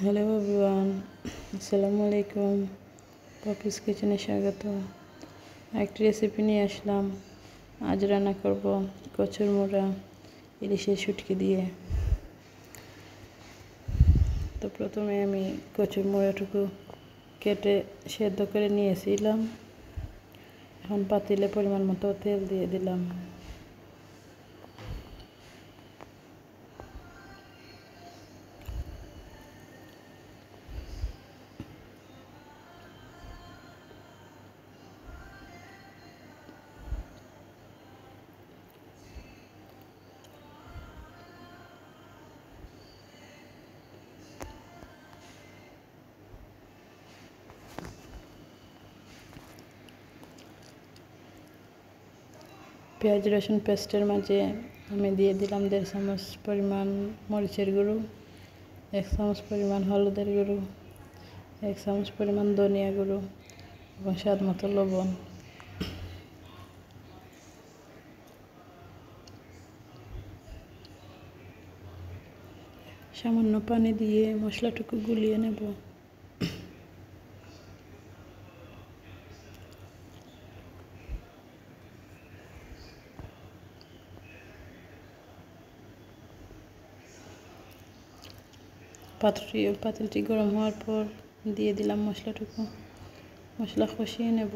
Hello everyone, আসসালামু আলাইকুম। Poppy's কিচেনে স্বাগত। একটি রেসিপি নিয়ে আসলাম। আজ রান্না করব কচুর মোড়া ইলিশের শুটকি দিয়ে। তো প্রথমে আমি কচুর মোড়াটুকু কেটে সেদ্ধ করে নিয়েছিলাম। এখন পাতিলে পরিমাণ মতো তেল দিয়ে দিলাম। পেঁয়াজ রসুন পেস্টের মাঝে আমি দিয়ে দিলাম 1.5 চামচ পরিমাণ মরিচের গুঁড়ো, 1 চামচ পরিমাণ হলুদের গুঁড়ো, 1 চামচ পরিমাণ ধনিয়া গুঁড়ো এবং স্বাদ মতো লবণ। সামান্য পানি দিয়ে মশলাটুকু গুলিয়ে নেব। পাতিলটি গরম হওয়ার পর দিয়ে দিলাম মশলাটুকু। মশলা কষিয়ে নেব।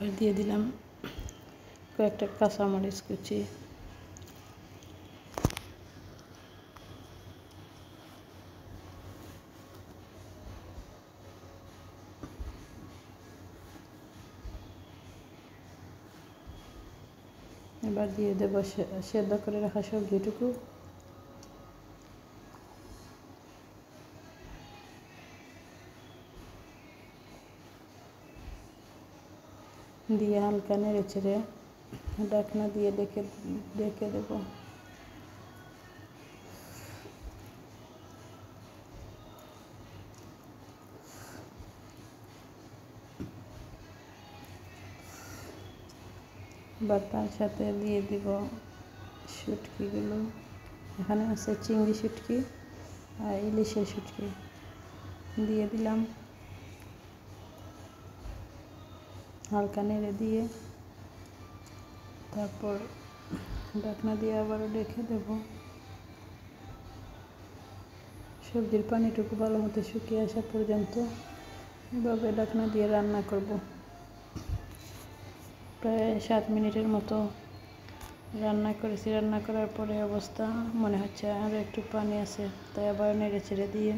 এবার দিয়ে দিলাম কয়েকটা কাঁচামরিচ কুচি। এবার দিয়ে দেব সেদ্ধ করে রাখা সবজিটুকু। দিয়ে হালকা নেড়ে চেড়ে ঢাকনা দিয়ে ঢেকে দেব। এবার তার সাথে দিয়ে দিব শুটকিগুলো। এখানে আছে চিংড়ি শুটকি আর ইলিশের শুটকি। দিয়ে দিলাম, হালকা নেড়ে দিয়ে তারপর ঢাকনা দিয়ে আবারও ঢেকে দেব। সবজির পানিটুকু ভালো মতো শুকিয়ে আসা পর্যন্ত এভাবে ঢাকনা দিয়ে রান্না করব। প্রায় 7 মিনিটের মতো রান্না করেছি। রান্না করার পরে অবস্থা মনে হচ্ছে আরও একটু পানি আছে, তাই আবার নেড়ে চেড়ে দিয়ে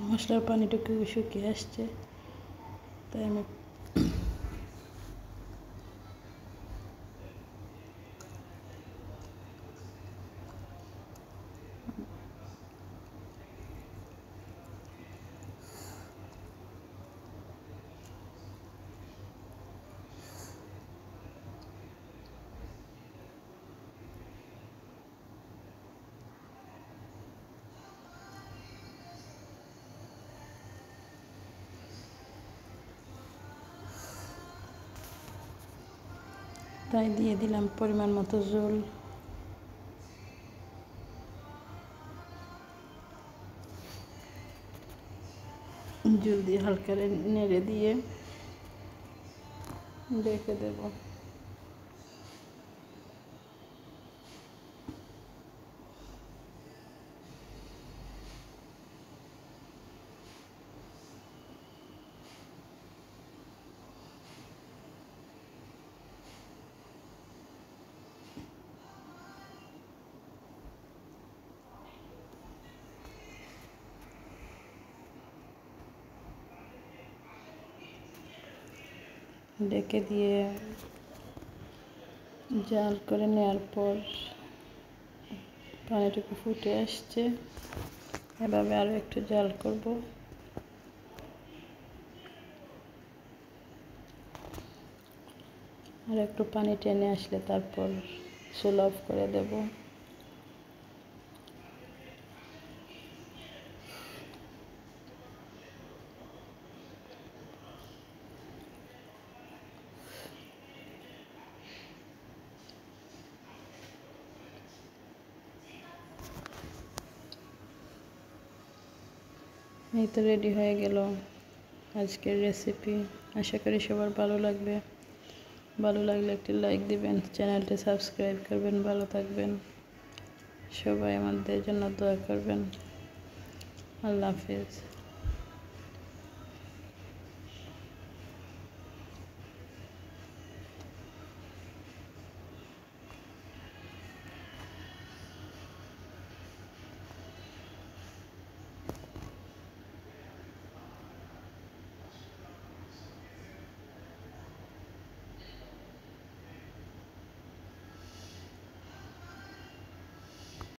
মশলার পানিটুকু শুকিয়ে আসছে, তাই আমি দিয়ে দিলাম পরিমাণ মতো ঝোল। ঝোল দিয়ে হালকা নেড়ে দিয়ে ঢেকে দেব। ঢেকে দিয়ে জাল করে নেওয়ার পর পানিটুকু ফুটে আসছে। এভাবে আরও একটু জাল করব। আর একটু পানি টেনে আসলে তারপর চুলা অফ করে দেব। এই তো রেডি হয়ে গেল আজকের রেসিপি। আশা করি সবার ভালো লাগবে। ভালো লাগলে একটি লাইক দিবেন, চ্যানেলটি সাবস্ক্রাইব করবেন। ভালো থাকবেন সবাই, আমাদের জন্য দোয়া করবেন। আল্লাহ হাফেজ।